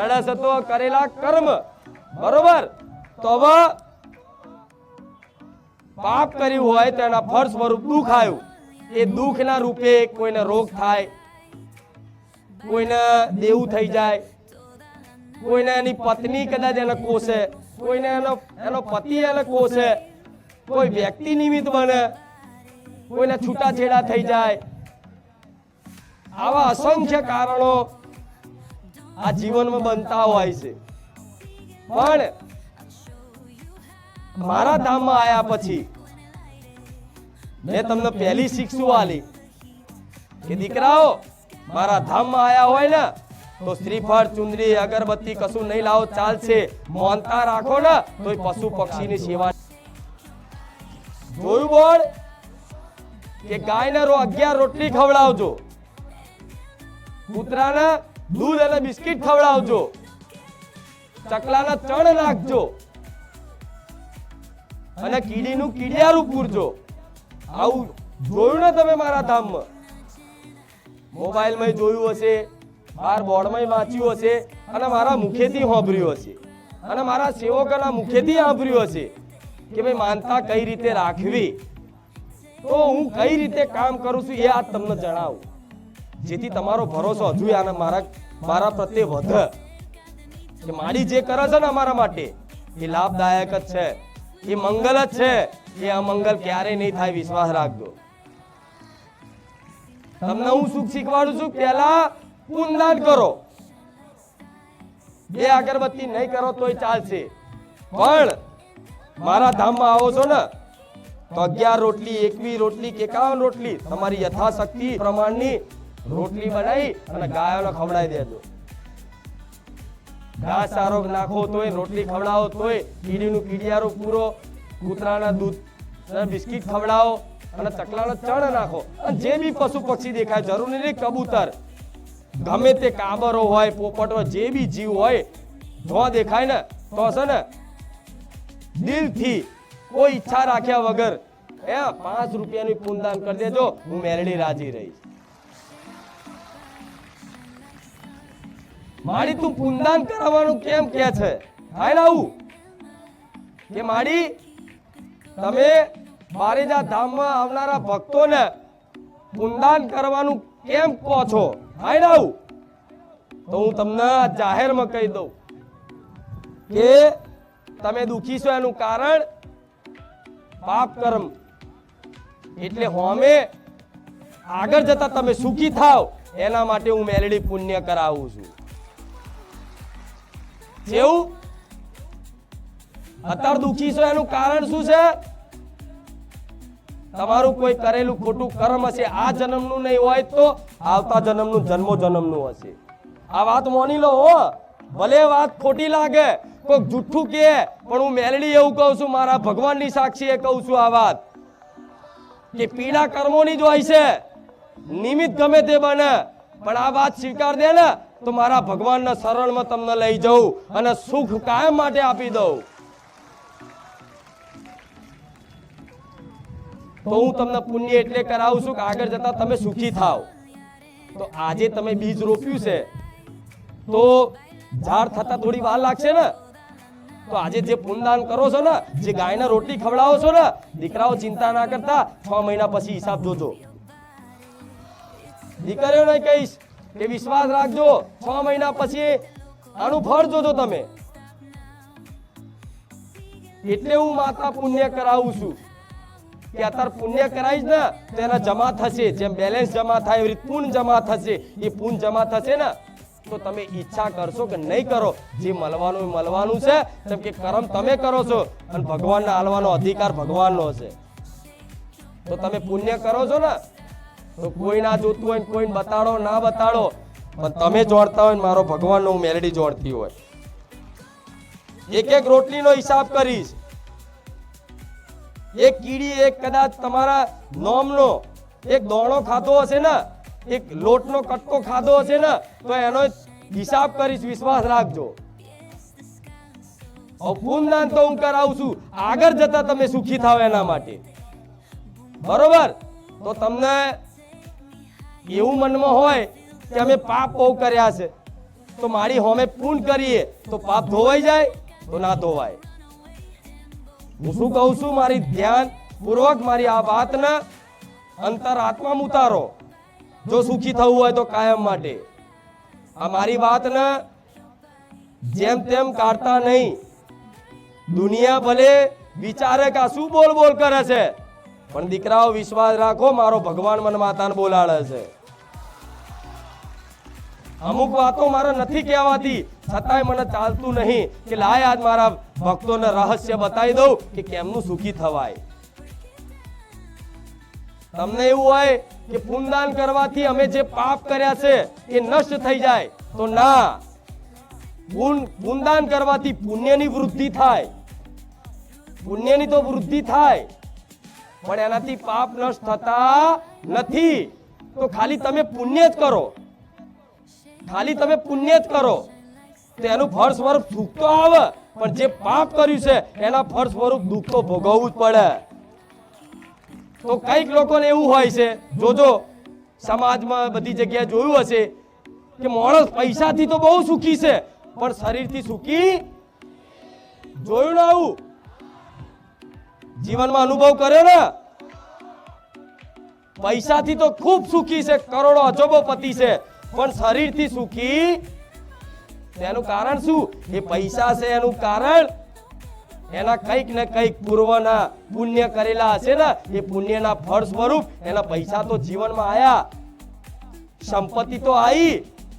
નડસ હતો કરેલા કર્મ બરોબર તો હવે પાપ કર્યું હોય તો એના ફળ સ્વરૂપ દુઃખ આવ્યું એ દુઃખના રૂપે કોઈને રોગ થાય કોઈને દેવું થઈ જાય કોઈને એની પત્ની કદાચ એને કોસે કોઈને એનો પતિ એને કોસે કોઈ વ્યક્તિ નિમિત્ત બને કોઈને છૂટાછેડા થઈ જાય આવા અસંખ્ય કારણો આ જીવનમાં બનતા હોય છે પણ મારા ધામમાં આયા પછી મેં તમને પહેલી શીખશું આલી કે દીકરાઓ મારા ધામમાં આયા હોય ને તો શ્રીફળ ચુંદડી અગરબત્તી કશું નહીં લાવો ચાલશે મોનતા રાખો ને તો પશુ પક્ષીની સેવા જોયું બોલ કે ગાયને 11 રોટલી ખવડાવજો કૂતરાને दूध અને બિસ્કિટ ખવડાવજો ચકલાના ચણ નાખજો અને કીડીનું કીડિયારું પૂરજો આવું જોયું ને તમે મારા ધામમાં મોબાઈલમાં જોયું હશે બાર બોર્ડમાં વાંચ્યું હશે અને મારા મુખેથી સાંભળ્યું હશે અને મારા સેવકોના મુખેથી સાંભળ્યું હશે કે ભાઈ માનતા કઈ રીતે રાખવી તો હું કઈ રીતે કામ કરું છું એ આજ તમને જણાવું જેથી તમારો ભરોસો હજુ આને મારા પ્રત્યે વધે કે મારી જે કરે છે ને અમારા માટે એ લાભદાયક જ છે એ મંગલ જ છે એ અમંગલ ક્યારેય નહીં થાય વિશ્વાસ રાખજો તમને હું સુખ શીખવાડું છું પહેલા પુણ્યદાન કરો 2 અગરબત્તી નહીં કરો તોય ચાલશે પણ મારા ધામમાં આવો છો ને તો 11 રોટલી 21 રોટલી કે 51 રોટલી તમારી યથાશક્તિ પ્રમાણની રોટલી બનાવી અને ગાયોને ખવડાવી દેજો ઘાસ સારો નાખો તોય રોટલી ખવડાવો તોય કીડીનું કીડિયારો પૂરો કૂતરાના દૂધ બિસ્કિટ ખવડાવો અને ચકલાનો ચણ નાખો અને જે બી પશુ પક્ષી દેખાય જરૂરી નહીં કબૂતર ગમે તે કાબરો હોય પોપટ હોય જે બી જીવ હોય જો દેખાય ને તો છે ને દિલથી કોઈ ઈચ્છા રાખ્યા વગર 5 રૂપિયાની પુણ્યદાન કરી દેજો હું મેરડી રાજી રહીશ માડી તું પુણ્યદાન કરવાનું કેમ કે છે થાય ને આવું કે માડી તમે બારેજા ધામમાં આવનારા ભક્તોને પુણ્યદાન કરવાનું કેમ કહો છો થાય ને આવું તો હું તમને જાહેરમાં કહી દઉં કે તમે દુખી છો એનું કારણ પાપ કર્મ એટલે હોમે આગળ જતા તમે સુખી થાવ એના માટે હું મેલડી પુણ્ય કરાવું છું જેવું અત્યારે દુખી છો એનું કારણ શું છે તમારું કોઈ કરેલું ખોટું કર્મ હશે આ જન્મનું નહીં હોય તો આવતા જન્મનું જન્મનું હશે આ વાત માની લો હો ભલે વાત ખોટી લાગે કોઈ જુઠ્ઠું કહે પણ હું મેલડી એવું કહું છું મારા ભગવાનની સાક્ષીએ કહું છું આ વાત કે પીડા કર્મોની જ હોય છે નિમિત્ત ગમે તે બને પણ આ વાત સ્વીકાર દે ને તો મારા ભગવાનના શરણમાં તમને લઈ જાઉં અને સુખ કાયમ માટે આપી દઉં તો હું તમને પુણ્ય એટલે કરાવું છું કે આગળ જતા તમે સુખી થાવ તો આજે તમે બીજ રોપ્યું છે તો ઝાડ થતા થોડી વાર લાગશે ને તો આજે જે પુણ્યદાન કરો છો ને જે ગાયને રોટલી ખવડાવો છો ને દીકરાઓ ચિંતા ના કરતા 6 મહિના પછી હિસાબ જોજો દીકરીઓને કહીશ કે વિશ્વાસ રાખજો 6 મહિના પછી આનું ફળ જોજો તમે એટલે હું માતા પુણ્ય કરાવું છું કે અત્યારે પુણ્ય કરાવીશ ને તો એના જમા થશે જેમ બેલેન્સ જમા થાય એવી રીતે પુણ્ય જમા થશે એ પુણ્ય જમા થશે ને તો તમે ઈચ્છા કરશો કે નહીં કરો જે મળવાનું છે જેમ કે કર્મ તમે કરો છો અને ભગવાનને આલવાનો અધિકાર ભગવાનનો છે તો તમે પુણ્ય કરો છો ને તો કોઈ ના જોતું હોય કોઈ બતાડો ના બતાડો પણ તમે જોડતા હોય મારો ભગવાનનો હું મેલડી જોડતી હોય એક રોટલીનો હિસાબ કરીશ એક કીડી એક કદાચ તમારા નોમનો એક દોણો ખાધો હશે ને એક લોટનો કટકો ખાધો હશે ને તો એનો હિસાબ કરીશ વિશ્વાસ રાખજો પુણ્યદાન તો હું કરાવું છું આગળ જતા તમે સુખી થાવ એના માટે બરોબર તો તમને એવું મનમાં હોય કે અમે પાપ બહુ કર્યા છે તો મારી હોમે પૂન કરીએ તો પાપ ધોવાઈ જાય તો ના ધોવાય. હું શું કહું છું, મારી ધ્યાન પૂર્વક મારી આ વાતને અંતરાત્મામાં ઉતારો. જો સુખી થવું હોય તો કાયમ માટે આ મારી વાતને જેમ તેમ કાઢતા નહીં. દુનિયા ભલે વિચારે કે આ શું બોલ બોલ કરે છે, પણ દીકરાઓ વિશ્વાસ રાખો, મારો ભગવાન મને માતાને બોલાડે છે. અમુક વાતો મારે નથી કહેવાતી, છતાંય મને ચાલતું નહીં કે લાય આજ મારા ભક્તોને રહસ્ય બતાવી દઉં કે કેમનું સુખી થવાય. તમને એવું હોય કે પુણ્યદાન કરવાથી અમે જે પાપ કર્યા છે એ નષ્ટ થઈ જાય, તો ના. પુણ્યદાન કરવાથી પુણ્યની વૃદ્ધિ થાય, પુણ્યની તો વૃદ્ધિ થાય, પણ એનાથી પાપ નષ્ટ થતા નથી. તો ખાલી તમે પુણ્ય જ કરો, ખાલી તમે પુણ્ય જ કરો તો એનું ફળ સ્વરૂપ સુખ તો આવે, પણ જે પાપ કર્યું છે એના ફળ સ્વરૂપ દુઃખ તો ભોગવવું જ પડે. તો કઈક લોકોને એવું હોય છે, જોજો સમાજમાં બધી જગ્યાએ જોયું હશે કે માણસ પૈસાથી તો બહુ સુખી છે પણ શરીરથી સુખી જોયું ને? આવું જીવનમાં અનુભવ કર્યો ને? પૈસાથી તો ખૂબ સુખી છે, કરોડો અજબોપતિ છે, પણ શરીરથી સુખી. તેનું કારણ શું? એ પૈસા છે એનું કારણ એના કંઈક ને કંઈક પૂર્વના પુણ્ય કરેલા હશે ને, એ પુણ્યના ફળ સ્વરૂપ એના પૈસા તો જીવનમાં આયા, સંપત્તિ તો આવી,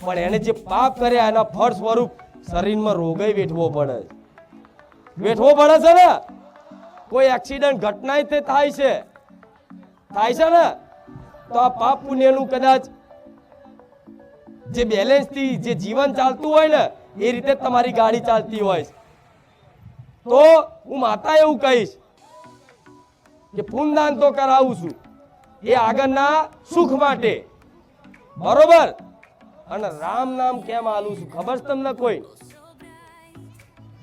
પણ એને જે પાપ કર્યા એના ફળ સ્વરૂપ શરીરમાં રોગય વેઠવો પડે છે ને. કોઈ એક્સિડન્ટ ઘટના તે થાય છે ને, તો આ પાપ પુણ્યનું કદાચ જે બેલેન્સ થી જે જીવન ચાલતું હોય ને એ રીતે તમારી ગાડી ચાલતી હોય, તો હું માતા એવું કહીશ કે પુણ્યદાન તો કરાવું છું એ આગળના સુખ માટે, બરોબર? અને રામ નામ કેમ આલું છું ખબર છે તમને? કોઈ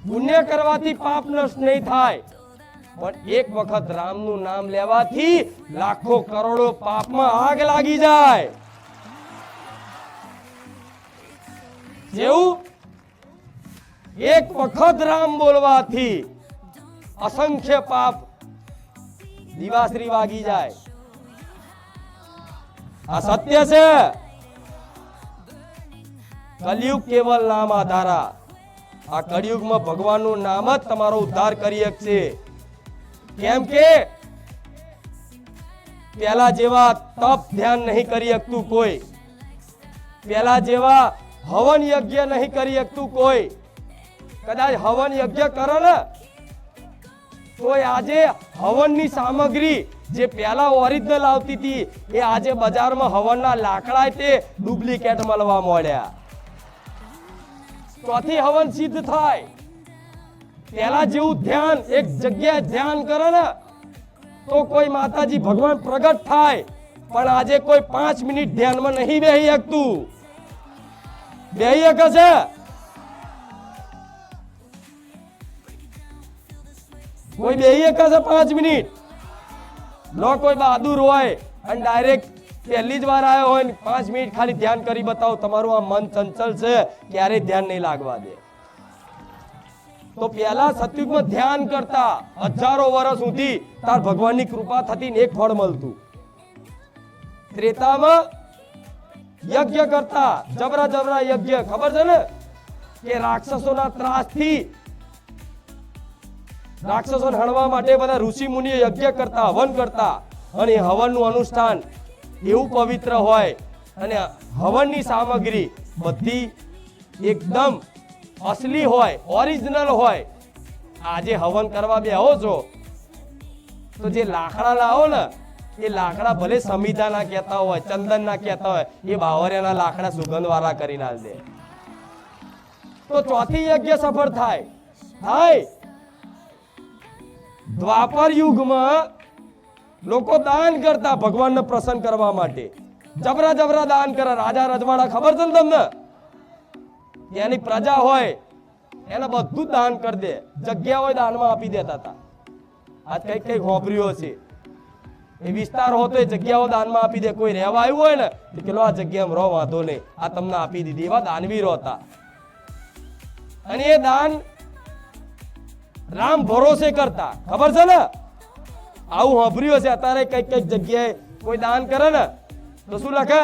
પુણ્ય કરવાથી પાપ નષ્ટ નહીં થાય, પણ એક વખત રામનું નામ લેવાથી લાખો કરોડો પાપમાં આગ લાગી જાય. જેવું એક વખત રામ બોલવાથી અસંખ્ય પાપ દિવાસરી વાગી જાય. આ સત્ય છે. કલયુગ કેવલ નામ આધારા. આ કળિયુગમાં ભગવાનનું નામ જ તમારો ઉદ્ધાર કરી શકશે. કેમ કે પેલા જેવા તપ ધ્યાન નહીં કરી શકતું કોઈ, પેલા જેવા હવન યજ્ઞ નહીં કરી શકતું કોઈ. કદાચ હવન યજ્ઞ કરે ને તો આજે હવનની સામગ્રી જે પેલા ઓરિજિનલ આવતી હતી એ આજે બજારમાં હવનના લાકડા તે ડુપ્લિકેટ મળવા મળ્યા. ચોથી હવન સિદ્ધ થાય. પેલા જેવું ધ્યાન એક જગ્યાએ ધ્યાન કરે ને તો કોઈ માતાજી ભગવાન પ્રગટ થાય, પણ આજે કોઈ 5 મિનિટ ધ્યાનમાં નહીં બેહી શકતું. બેહી શકે છે? કોઈ બેહી શકે છે 5 મિનિટ? નો કોઈ બહાદુર હોય અને ડાયરેક્ટ પહેલી જ વાર આવ્યો હોય 5 મિનિટ ખાલી ધ્યાન કરી બતાવો, તમારું આ મન ચંચલ છે, ક્યારેય ધ્યાન નહીં લાગવા દે. તો પહેલા સતયુગમાં ધ્યાન કરતા હજારો વર્ષ સુધી તાર ભગવાનની કૃપા થતી ને એક ફળ મળતું. ત્રેતામાં યજ્ઞ કરતા, જબરા જબરા યજ્ઞ, ખબર છે ને કે રાક્ષસોના ત્રાસથી રાક્ષસોને હણવા માટે બધા ઋષિ મુનિઓ યજ્ઞ કરતા, હવન કરતા, અને હવનનું અનુષ્ઠાન એવું પવિત્ર હોય અને હવનની સામગ્રી બધી એકદમ અસલી હોય, ઓરિજિનલ હોય. આજે હવન કરવા બેહો છો તો જે લાકડા લાવો ને એ લાકડા ભલે સમિધા ના કહેતા હોય, ચંદન ના કહેતા હોય, એ બાવરિયાના લાકડા સુગંધ વાળા કરી ના દે તો ચોથી યજ્ઞ સફળ થાય. દ્વાપર યુગમાં લોકો દાન કરતા ભગવાનને પ્રસન્ન કરવા માટે, જબરા જબરા દાન કરે. રાજા રજવાડા ખબર છે ને તમને? એની પ્રજા હોય એને બધું દાન કરી દે, જગ્યા હોય દાનમાં આપી દેતા હતા. આજ કઈક કઈક હોપરીઓ છે એ વિસ્તાર હોતો એ જગ્યાઓ દાનમાં આપી દે. કોઈ રહેવા આવ્યું હોય ને તો પેલો આ જગ્યામાં રહો, વાંધો નહીં, આ તમને આપી દીધી. એવા દાનવીરો હતા. અને એ દાન રામ ભરોસે કરતા, ખબર છે ને? આવું સાંભળ્યું હશે અત્યારે કઈક કઈક જગ્યાએ કોઈ દાન કરે ને તો શું લખે?